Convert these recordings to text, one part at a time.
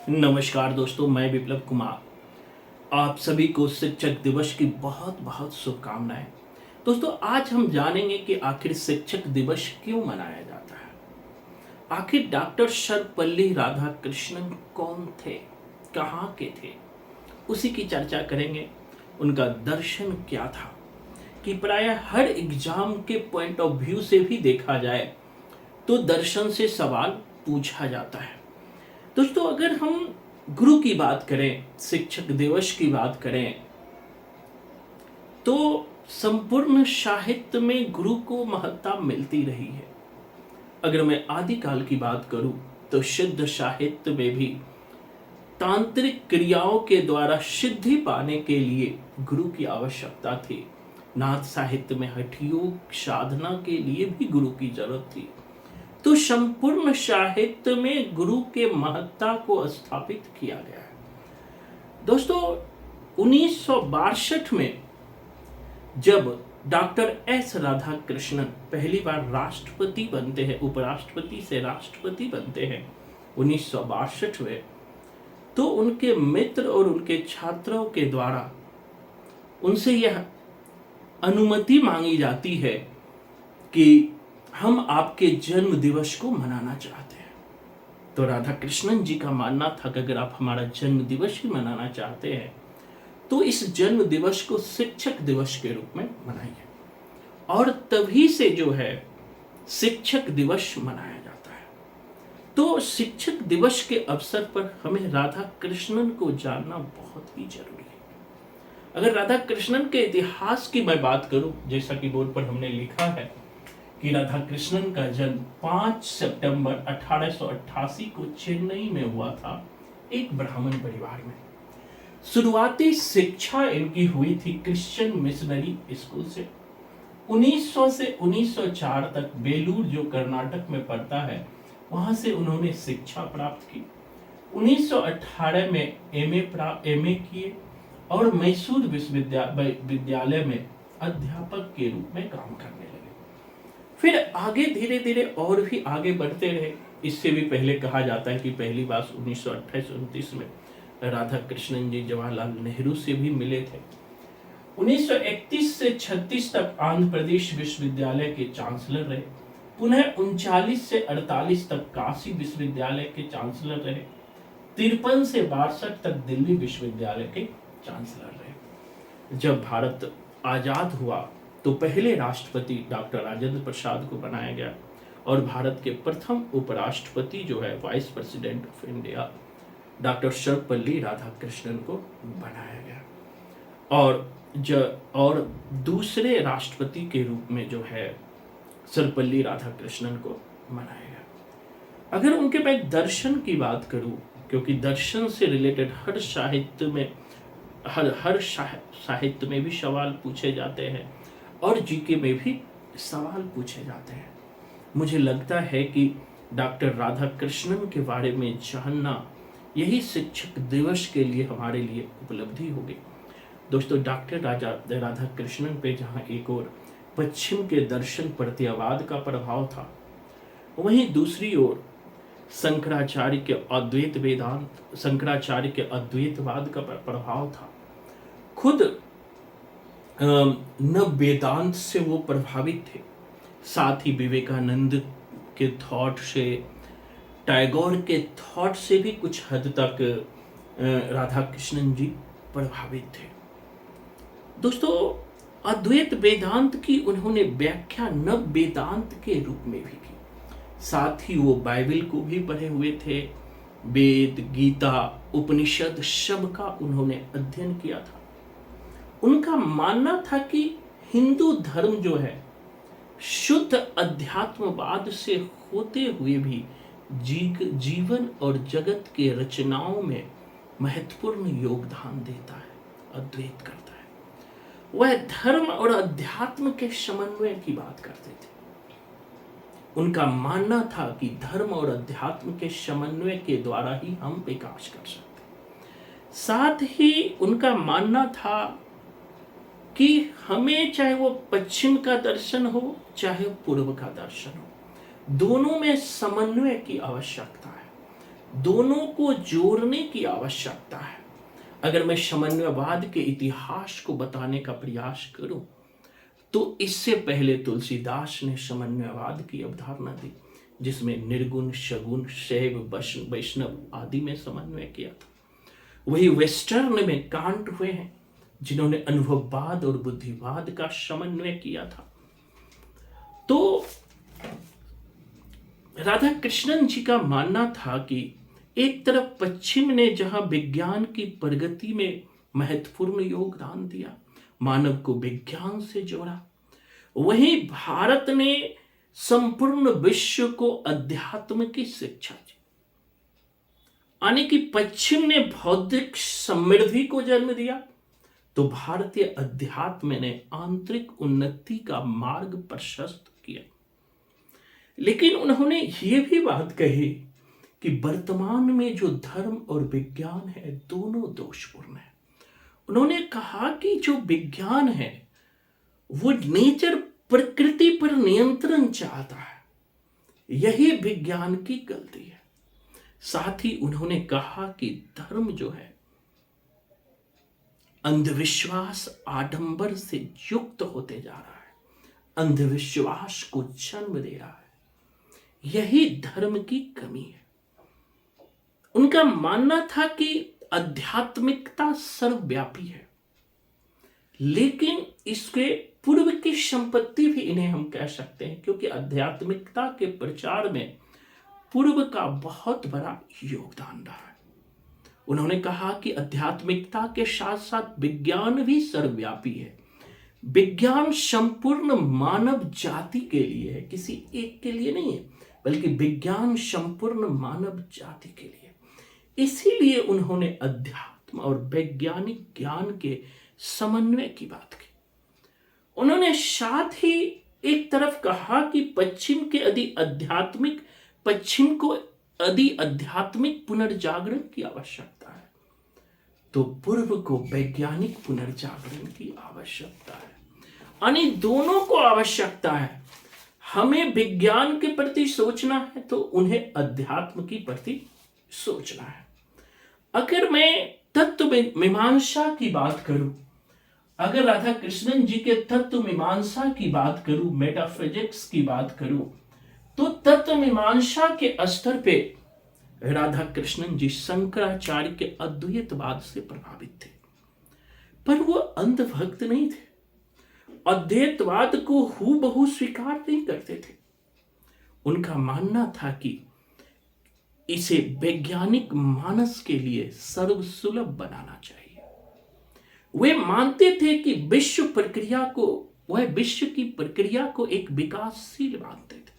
नमस्कार दोस्तों, मैं विप्लव कुमार। आप सभी को शिक्षक दिवस की बहुत बहुत शुभकामनाएं। दोस्तों, आज हम जानेंगे कि आखिर शिक्षक दिवस क्यों मनाया जाता है। आखिर डॉक्टर सर्वपल्ली राधाकृष्णन कौन थे, कहाँ के थे, उसी की चर्चा करेंगे। उनका दर्शन क्या था कि प्रायः हर एग्जाम के पॉइंट ऑफ व्यू से भी देखा जाए तो दर्शन से सवाल पूछा जाता है। दोस्तों, अगर हम गुरु की बात करें, शिक्षक दिवस की बात करें, तो संपूर्ण साहित्य में गुरु को महत्ता मिलती रही है। अगर मैं आदिकाल की बात करूं तो सिद्ध साहित्य में भी तांत्रिक क्रियाओं के द्वारा सिद्धि पाने के लिए गुरु की आवश्यकता थी। नाथ साहित्य में हठयोग साधना के लिए भी गुरु की जरूरत थी। तो संपूर्ण साहित्य में गुरु के महत्ता को स्थापित किया गया है। दोस्तों, 1962 में जब डॉक्टर एस राधाकृष्णन पहली बार राष्ट्रपति बनते हैं, उपराष्ट्रपति से राष्ट्रपति बनते हैं 1962 में, तो उनके मित्र और उनके छात्रों के द्वारा उनसे यह अनुमति मांगी जाती है कि हम आपके जन्म दिवस को मनाना चाहते हैं। तो राधा कृष्णन जी का मानना था कि अगर आप हमारा जन्म दिवस ही मनाना चाहते हैं तो इस जन्म दिवस को शिक्षक दिवस के रूप में मनाइए। और तभी से जो है शिक्षक दिवस मनाया जाता है। तो शिक्षक दिवस के अवसर पर हमें राधा कृष्णन को जानना बहुत ही जरूरी है। अगर राधा कृष्णन के इतिहास की मैं बात करूं, जैसा कि बोर्ड पर हमने लिखा है कि राधा कृष्णन का जन्म 5 सितंबर 1888 को चेन्नई में हुआ था, एक ब्राह्मण परिवार में। शुरुआती शिक्षा इनकी हुई थी क्रिश्चियन मिशनरी स्कूल से। 1900 से 1904 तक बेलूर, जो कर्नाटक में पड़ता है, वहां से उन्होंने शिक्षा प्राप्त की। 1918 में एमए किए और मैसूर विश्वविद्यालय में अध्यापक के रूप में काम करने लगे। फिर आगे धीरे धीरे और भी आगे बढ़ते रहे। इससे भी पहले कहा जाता है कि पहली बार 1928-29 में राधा कृष्णन जी जवाहरलाल नेहरू से भी मिले थे। 1931 से 36 तक आंध्र प्रदेश विश्वविद्यालय के चांसलर रहे। पुनः 39 से 48 तक काशी विश्वविद्यालय के चांसलर रहे। 53 से 62 तक दिल्ली विश्वविद्यालय के चांसलर रहे। जब भारत आजाद हुआ तो पहले राष्ट्रपति डॉक्टर राजेंद्र प्रसाद को बनाया गया और भारत के प्रथम उपराष्ट्रपति जो है vice president of India doctor Sarvepalli Radhakrishnan को बनाया गया। और दूसरे राष्ट्रपति के रूप में जो है सर्वपल्ली राधाकृष्णन को बनाया गया। अगर उनके मैं दर्शन की बात करूं, क्योंकि दर्शन से रिलेटेड हर साहित्य में भी सवाल पूछे जाते हैं और जीके में भी सवाल पूछे जाते हैं। मुझे लगता है कि डॉक्टर राधा कृष्णन के बारे में जानना यही शिक्षक दिवस के लिए हमारे लिए उपलब्धि होगी। दोस्तों, डॉक्टर राधा कृष्णन पे जहाँ एक और पश्चिम के दर्शन प्रत्यवाद का प्रभाव था, वहीं दूसरी ओर शंकराचार्य के अद्वैतवाद का प्रभाव था। खुद नव वेदांत से वो प्रभावित थे। साथ ही विवेकानंद के थॉट से, टैगोर के थॉट से भी कुछ हद तक राधा कृष्णन जी प्रभावित थे। दोस्तों, अद्वैत वेदांत की उन्होंने व्याख्या नव वेदांत के रूप में भी की। साथ ही वो बाइबल को भी पढ़े हुए थे। वेद, गीता, उपनिषद सब का उन्होंने अध्ययन किया था। उनका मानना था कि हिंदू धर्म जो है शुद्ध अध्यात्मवाद से होते हुए भी जीवन और जगत के रचनाओं में महत्वपूर्ण योगदान देता है, अद्वैत करता है। वह धर्म और अध्यात्म के समन्वय की बात करते थे। उनका मानना था कि धर्म और अध्यात्म के समन्वय के द्वारा ही हम विकास कर सकते हैं। साथ ही उनका मानना था कि हमें चाहे वो पश्चिम का दर्शन हो चाहे पूर्व का दर्शन हो, दोनों में समन्वय की आवश्यकता है। दोनों को जोड़ने की आवश्यकता है। अगर मैं समन्वयवाद के इतिहास को बताने का प्रयास करूं तो इससे पहले तुलसीदास ने समन्वयवाद की अवधारणा दी, जिसमें निर्गुण, सगुण, शैव, वैष्णव आदि में समन्वय किया था। वही वेस्टर्न में कांट हुए हैं, जिन्होंने अनुभववाद और बुद्धिवाद का समन्वय किया था। तो राधा कृष्णन जी का मानना था कि एक तरफ पश्चिम ने जहां विज्ञान की प्रगति में महत्वपूर्ण योगदान दिया, मानव को विज्ञान से जोड़ा, वहीं भारत ने संपूर्ण विश्व को अध्यात्म की शिक्षा दी। यानी कि पश्चिम ने बौद्धिक समृद्धि को जन्म दिया, तो भारतीय अध्यात्म ने आंतरिक उन्नति का मार्ग प्रशस्त किया। लेकिन उन्होंने ये भी बात कही कि वर्तमान में जो धर्म और विज्ञान है, दोनों दोषपूर्ण है। उन्होंने कहा कि जो विज्ञान है वो नेचर, प्रकृति पर नियंत्रण चाहता है, यही विज्ञान की गलती है। साथ ही उन्होंने कहा कि धर्म जो है अंधविश्वास, आडंबर से युक्त होते जा रहा है, अंधविश्वास को जन्म दे रहा है, यही धर्म की कमी है। उनका मानना था कि आध्यात्मिकता सर्वव्यापी है, लेकिन इसके पूर्व की संपत्ति भी इन्हें हम कह सकते हैं, क्योंकि आध्यात्मिकता के प्रचार में पूर्व का बहुत बड़ा योगदान रहा है। उन्होंने कहा कि आध्यात्मिकता के साथ साथ विज्ञान भी सर्वव्यापी है। विज्ञान संपूर्ण मानव जाति के लिए है, किसी एक के लिए नहीं है, बल्कि विज्ञान संपूर्ण मानव जाति के लिए। इसीलिए उन्होंने अध्यात्म और वैज्ञानिक ज्ञान के समन्वय की बात की। उन्होंने साथ ही एक तरफ कहा कि पश्चिम को अधि आध्यात्मिक पुनर्जागरण की आवश्यकता है, तो पूर्व को वैज्ञानिक पुनर्जागरण की आवश्यकता है। यानी दोनों को आवश्यकता है। हमें विज्ञान के प्रति सोचना है तो उन्हें अध्यात्म की प्रति सोचना है। अगर मैं तत्व मीमांसा की बात करूं, अगर राधा कृष्णन जी के तत्व मीमांसा की बात करूं, मेटाफिजिक्स की बात करूं, तो तत्व मीमांसा के स्तर पे राधा कृष्णन जी शंकराचार्य के अद्वैतवाद से प्रभावित थे, पर वो अंधभक्त नहीं थे। अद्वैतवाद को हूबहू स्वीकार नहीं करते थे। उनका मानना था कि इसे वैज्ञानिक मानस के लिए सर्वसुलभ बनाना चाहिए। वे मानते थे कि विश्व की प्रक्रिया को एक विकासशील मानते थे।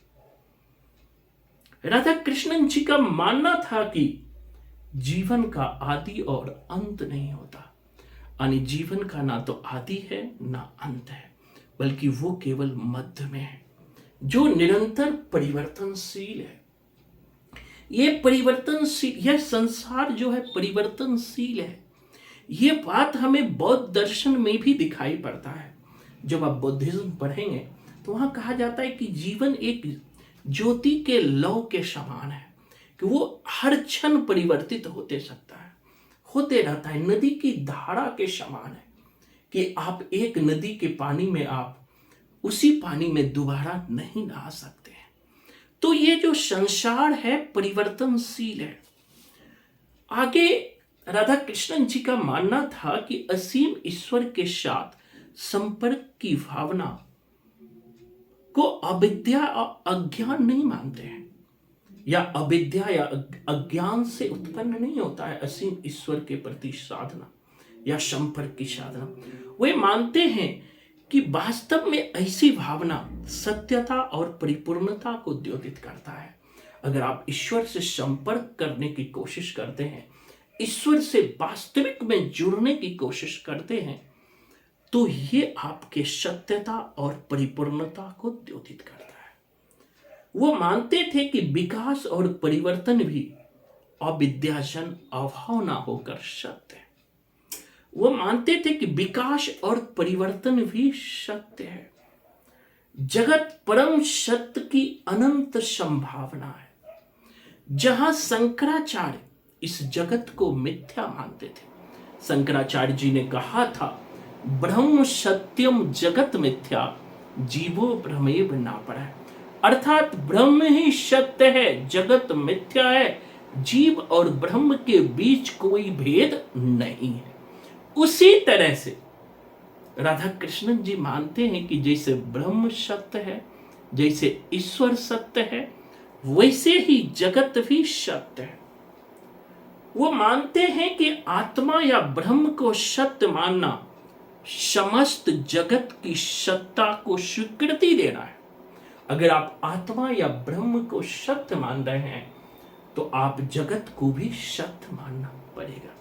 राधा कृष्णन जी का मानना था कि जीवन का आदि और अंत नहीं होता, यानी जीवन का ना तो आदि है ना अंत है, बल्कि वो केवल मध्य में है, जो निरंतर परिवर्तनशील है। यह संसार जो है परिवर्तनशील है। ये बात हमें बौद्ध दर्शन में भी दिखाई पड़ता है। जब आप बुद्धिज्म पढ़ेंगे तो वहां कहा जाता है कि जीवन एक ज्योति के लौ के समान है, कि वो हर क्षण परिवर्तित होते रहता है। नदी की धारा के समान है कि आप एक नदी के पानी में आप उसी पानी में दोबारा नहीं नहा सकते हैं। तो ये जो संसार है परिवर्तनशील है। आगे राधा कृष्णन जी का मानना था कि असीम ईश्वर के साथ संपर्क की भावना को अविद्या और अज्ञान नहीं मानते हैं, या अविद्या या अज्ञान से उत्पन्न नहीं होता है असीम ईश्वर के प्रति साधना या संपर्क की साधना। वे मानते हैं कि वास्तव में ऐसी भावना सत्यता और परिपूर्णता को द्योतित करता है। अगर आप ईश्वर से संपर्क करने की कोशिश करते हैं, ईश्वर से वास्तविक में जुड़ने की कोशिश करते हैं, तो ये आपके सत्यता और परिपूर्णता को द्योतित करता है। वो मानते थे कि विकास और परिवर्तन भी अविद्याजन अभाव ना होकर सत्य है। वो मानते थे कि विकास और परिवर्तन भी सत्य है। जगत परम सत्य की अनंत संभावना है। जहां शंकराचार्य इस जगत को मिथ्या मानते थे। शंकराचार्य जी ने कहा था, ब्रह्म सत्यम जगत मिथ्या, जीवो भ्रमेव ना पड़ा। अर्थात ब्रह्म ही सत्य है, जगत मिथ्या है, जीव और ब्रह्म के बीच कोई भेद नहीं है। उसी तरह से राधा कृष्णन जी मानते हैं कि जैसे ब्रह्म सत्य है, जैसे ईश्वर सत्य है, वैसे ही जगत भी सत्य है। वो मानते हैं कि आत्मा या ब्रह्म को सत्य मानना समस्त जगत की सत्ता को स्वीकृति देना है। अगर आप आत्मा या ब्रह्म को सत्य मान रहे हैं तो आप जगत को भी सत्य मानना पड़ेगा।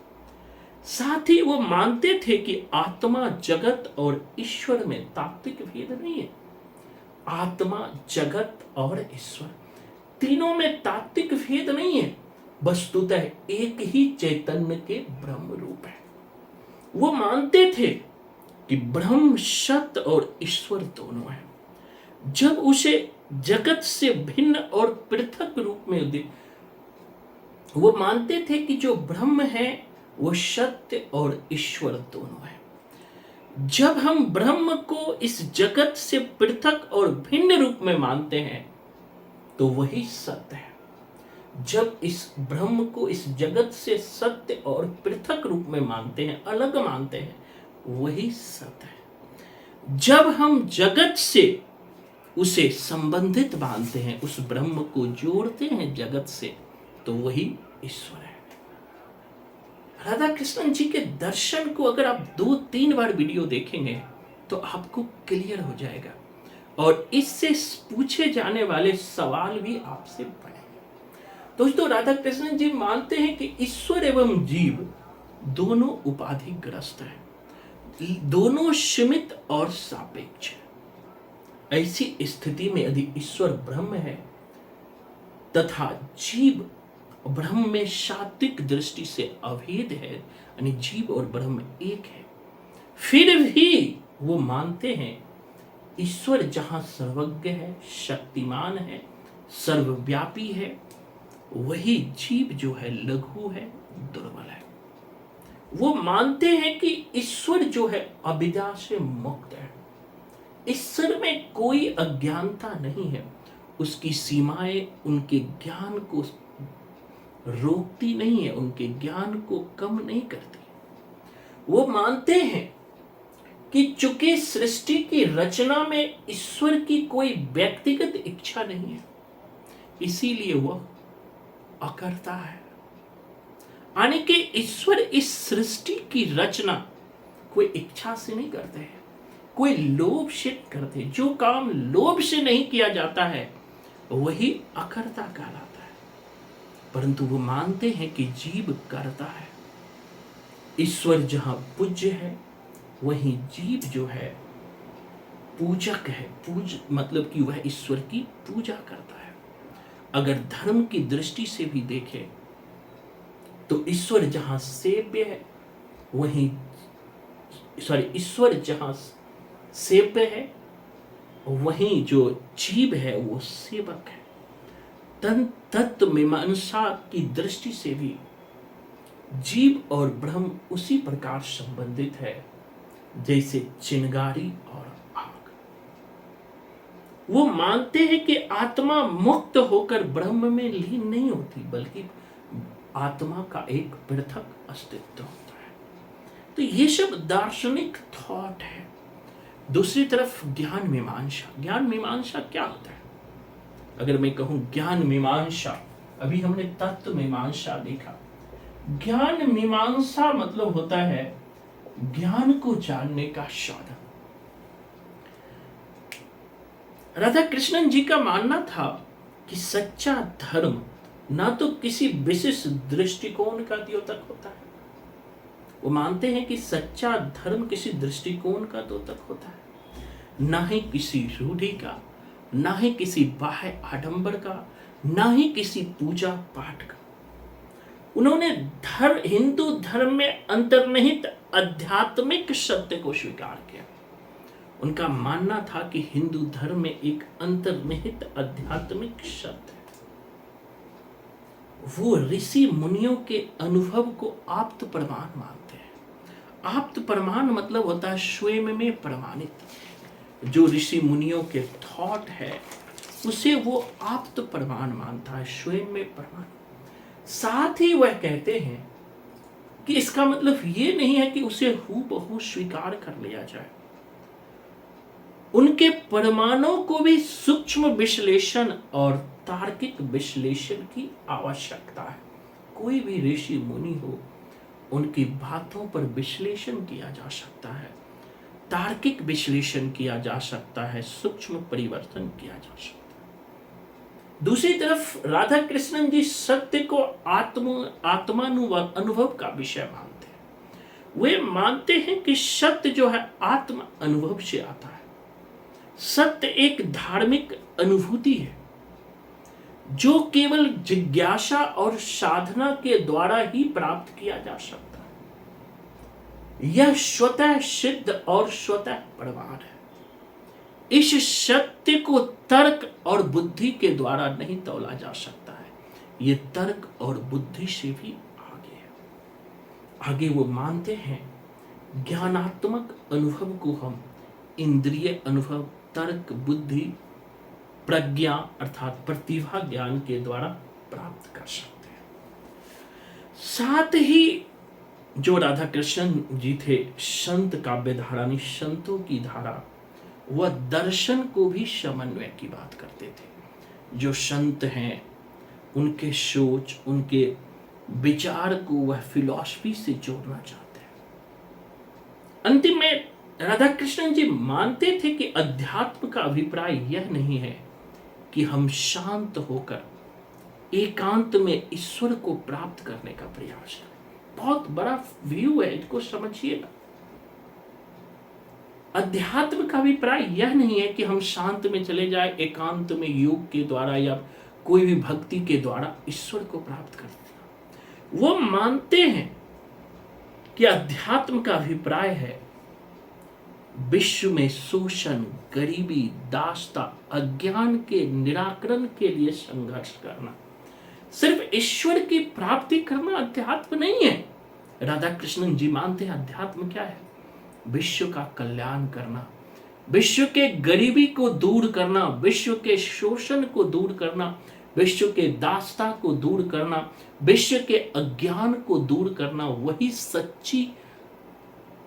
साथ ही वो मानते थे कि आत्मा, जगत और ईश्वर में तात्विक भेद नहीं है। आत्मा, जगत और ईश्वर तीनों में तात्विक भेद नहीं है, वस्तुतः एक ही चैतन्य के ब्रह्म रूप है। वो मानते थे कि ब्रह्म सत्य और ईश्वर दोनों है। जब उसे जगत से भिन्न और पृथक रूप में वो मानते थे कि जो ब्रह्म है वो सत्य और ईश्वर दोनों है। जब हम ब्रह्म को इस जगत से पृथक और भिन्न रूप में मानते हैं तो वही सत्य है। जब इस ब्रह्म को इस जगत से सत्य और पृथक रूप में मानते हैं, अलग मानते हैं, वही सत्य है। जब हम जगत से उसे संबंधित मानते हैं, उस ब्रह्म को जोड़ते हैं जगत से, तो वही ईश्वर है। राधा कृष्णन जी के दर्शन को अगर आप 2-3 बार वीडियो देखेंगे तो आपको क्लियर हो जाएगा और इससे पूछे जाने वाले सवाल भी आपसे पड़ेंगे। दोस्तों, राधा कृष्णन जी मानते हैं कि ईश्वर एवं जीव दोनों उपाधिग्रस्त हैं, दोनों सीमित और सापेक्ष है। ऐसी स्थिति में यदि ईश्वर ब्रह्म है तथा जीव ब्रह्म में सात्विक दृष्टि से अभेद है, यानी जीव और ब्रह्म एक है, फिर भी वो मानते हैं ईश्वर जहां सर्वज्ञ है, शक्तिमान है, सर्वव्यापी है, वही जीव जो है लघु है, दुर्बल है। वो मानते हैं कि ईश्वर जो है अविद्या से मुक्त है, ईश्वर में कोई अज्ञानता नहीं है, उसकी सीमाएं उनके ज्ञान को रोकती नहीं है, उनके ज्ञान को कम नहीं करती। वो मानते हैं कि चूंकि सृष्टि की रचना में ईश्वर की कोई व्यक्तिगत इच्छा नहीं है, इसीलिए वह अकर्ता है। यानी कि ईश्वर इस सृष्टि की रचना कोई इच्छा से नहीं करते हैं, कोई लोभ से करते। जो काम लोभ से नहीं किया जाता है वही अकर्ता कहलाता है। परंतु वो मानते हैं कि जीव करता है। ईश्वर जहां पूज्य है वहीं जीव जो है पूजक है। मतलब कि वह ईश्वर की पूजा करता है। अगर धर्म की दृष्टि से भी देखें तो ईश्वर जहां सेव्य है वहीं ईश्वर जहां सेव्य है वहीं जो जीव है वो सेवक है। तत्व मीमांसा की दृष्टि से भी जीव और ब्रह्म उसी प्रकार संबंधित है जैसे चिंगारी और आग। वो मानते हैं कि आत्मा मुक्त होकर ब्रह्म में लीन नहीं होती, बल्कि आत्मा का एक पृथक अस्तित्व होता है। तो ये सब दार्शनिक थॉट है। दूसरी तरफ ज्ञान मीमांसा क्या होता है? अगर मैं कहूं ज्ञान मीमांसा, अभी हमने तत्व मीमांसा देखा। ज्ञान मीमांसा मतलब होता है ज्ञान को जानने का साधन। राधा कृष्णन जी का मानना था कि सच्चा धर्म ना तो किसी विशेष दृष्टिकोण का द्योतक होता है। वो मानते हैं कि सच्चा धर्म किसी दृष्टिकोण का द्योतक होता है, ना ही किसी रूढ़ि का, ना ही किसी बाह्य आडंबर का, ना ही किसी पूजा पाठ का। उन्होंने हिंदू धर्म में अंतर्निहित आध्यात्मिक सत्य को स्वीकार किया। उनका मानना था कि हिंदू धर्म में एक अंतर्निहित आध्यात्मिक सत्य है। वो ऋषि मुनियों के अनुभव को आप्त प्रमाण मानते हैं। आप्त प्रमाण मतलब होता है स्वयं में प्रमाणित। जो ऋषि मुनियों के थॉट है उसे वो आप्त प्रमाण मानता है, स्वयं में प्रमाण। साथ ही वह कहते हैं कि इसका मतलब ये नहीं है कि उसे हूबहू स्वीकार कर लिया जाए। उनके प्रमाणों को भी सूक्ष्म विश्लेषण और तार्किक विश्लेषण की आवश्यकता है। कोई भी ऋषि मुनि हो, उनकी बातों पर विश्लेषण किया जा सकता है, तार्किक विश्लेषण किया जा सकता है, सूक्ष्म परिवर्तन किया जा सकता है। दूसरी तरफ राधा कृष्णन जी सत्य को आत्मानुभव का विषय मानते हैं। वे मानते हैं कि सत्य जो है आत्म अनुभव से आता है। सत्य एक धार्मिक अनुभूति है जो केवल जिज्ञासा और साधना के द्वारा ही प्राप्त किया जा सकता है। यह स्वतः सिद्ध और स्वतः प्रमाण है। इस सत्य को तर्क और बुद्धि के द्वारा नहीं तौला जा सकता है। यह तर्क और बुद्धि से भी आगे है। आगे वो मानते हैं ज्ञानात्मक अनुभव को हम इंद्रिय अनुभव, तर्क, बुद्धि, प्रज्ञा अर्थात प्रतिभा ज्ञान के द्वारा प्राप्त कर सकते हैं। साथ ही जो राधा कृष्णन जी थे, संत काव्य धारा, संतों की धारा, वह दर्शन को भी समन्वय की बात करते थे। जो संत हैं उनके सोच, उनके विचार को वह फिलॉसफी से जोड़ना चाहते हैं। अंतिम में राधा कृष्णन जी मानते थे कि अध्यात्म का अभिप्राय यह नहीं है कि हम शांत होकर एकांत में ईश्वर को प्राप्त करने का प्रयास करें। बहुत बड़ा व्यू है, इसको समझिएगा। अध्यात्म का अभिप्राय यह नहीं है कि हम शांत में चले जाए, एकांत में योग के द्वारा या कोई भी भक्ति के द्वारा ईश्वर को प्राप्त करते हैं। वो मानते हैं कि अध्यात्म का अभिप्राय है विश्व में शोषण, गरीबी, दासता, अज्ञान के निराकरण के लिए संघर्ष करना। सिर्फ ईश्वर की प्राप्ति करना अध्यात्म नहीं है। राधा कृष्णन जी मानते हैं अध्यात्म क्या है? विश्व का कल्याण करना, विश्व के गरीबी को दूर करना, विश्व के शोषण को दूर करना, विश्व के दासता को दूर करना, विश्व के अज्ञान को दूर करना। वही सच्ची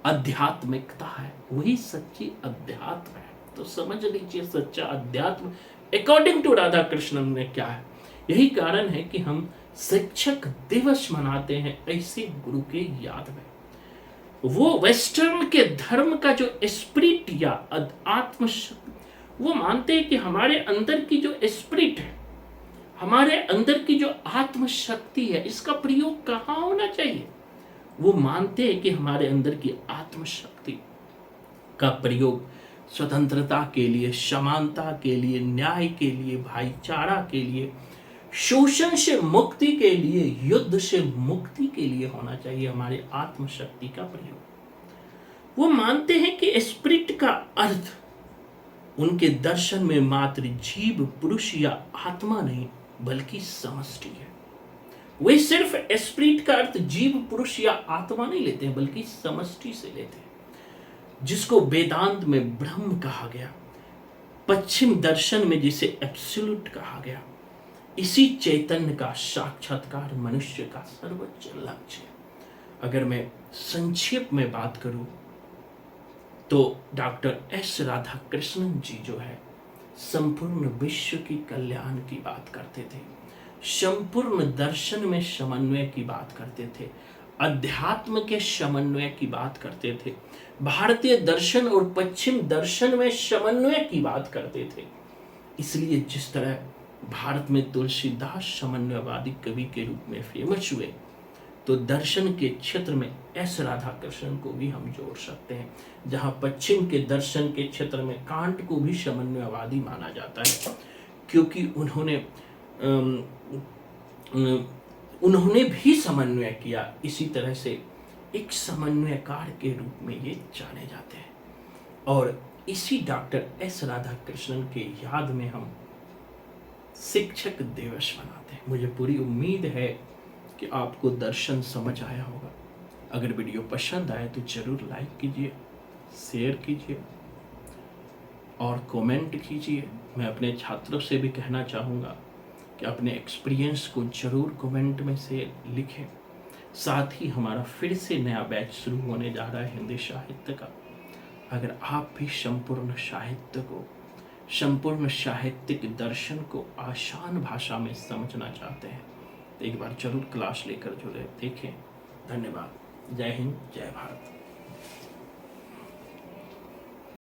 आध्यात्मिकता है, वही सच्ची अध्यात्म है। तो समझ लीजिए सच्चा अध्यात्म अकॉर्डिंग टू राधा कृष्णन में क्या है। यही कारण है कि हम शिक्षक दिवस मनाते हैं ऐसे गुरु के याद में। वो वेस्टर्न के धर्म का जो स्पिरिट या आत्म, वो मानते हैं कि हमारे अंदर की जो स्पिरिट है, हमारे अंदर की जो आत्म शक्ति है, इसका प्रयोग कहाँ होना चाहिए? वो मानते हैं कि हमारे अंदर की आत्म शक्ति का प्रयोग स्वतंत्रता के लिए, समानता के लिए, न्याय के लिए, भाईचारा के लिए, शोषण से मुक्ति के लिए, युद्ध से मुक्ति के लिए होना चाहिए हमारे आत्मशक्ति का प्रयोग। वो मानते हैं कि स्पिरिट का अर्थ उनके दर्शन में मात्र जीव, पुरुष या आत्मा नहीं बल्कि समष्टि है। वे सिर्फ स्पिरिट का अर्थ जीव, पुरुष या आत्मा नहीं लेते हैं बल्कि समष्टि से लेते हैं, जिसको वेदांत में ब्रह्म कहा गया, पश्चिम दर्शन में जिसे एब्सोल्यूट कहा गया। इसी चैतन्य का साक्षात्कार मनुष्य का सर्वोच्च लक्ष्य है। अगर मैं संक्षेप में बात करूं तो डॉक्टर एस राधा कृष्णन जी जो है संपूर्ण विश्व की कल्याण की बात करते थे, संपूर्ण दर्शन में समन्वय की बात करते थे, अध्यात्म के समन्वय की बात करते थे, भारतीय दर्शन और पश्चिम दर्शन में समन्वय की बात करते थे। इसलिए जिस तरह भारत में तुलसीदास समन्वयवादी कवि के रूप में फेमस हुए, तो दर्शन के क्षेत्र में एस राधा कृष्णन को भी हम जोड़ सकते हैं। जहां पश्चिम के दर्शन के क्षेत्र में कांट को भी समन्वयवादी माना जाता है, क्योंकि उन्होंने भी समन्वय किया। इसी तरह से एक समन्वयकार के रूप में ये जाने जाते हैं। और इसी डॉक्टर एस राधा कृष्णन के याद में हम शिक्षक दिवस मनाते हैं। मुझे पूरी उम्मीद है कि आपको दर्शन समझ आया होगा। अगर वीडियो पसंद आए तो जरूर लाइक कीजिए, शेयर कीजिए और कमेंट कीजिए। मैं अपने छात्रों से भी कहना चाहूँगा कि अपने एक्सपीरियंस को जरूर कमेंट में से लिखें। साथ ही हमारा फिर से नया बैच शुरू होने जा रहा है हिंदी साहित्य का। अगर आप भी संपूर्ण साहित्य को, संपूर्ण साहित्यिक दर्शन को आसान भाषा में समझना चाहते हैं तो एक बार जरूर क्लास लेकर जुड़े देखें। धन्यवाद। जय हिंद, जय भारत।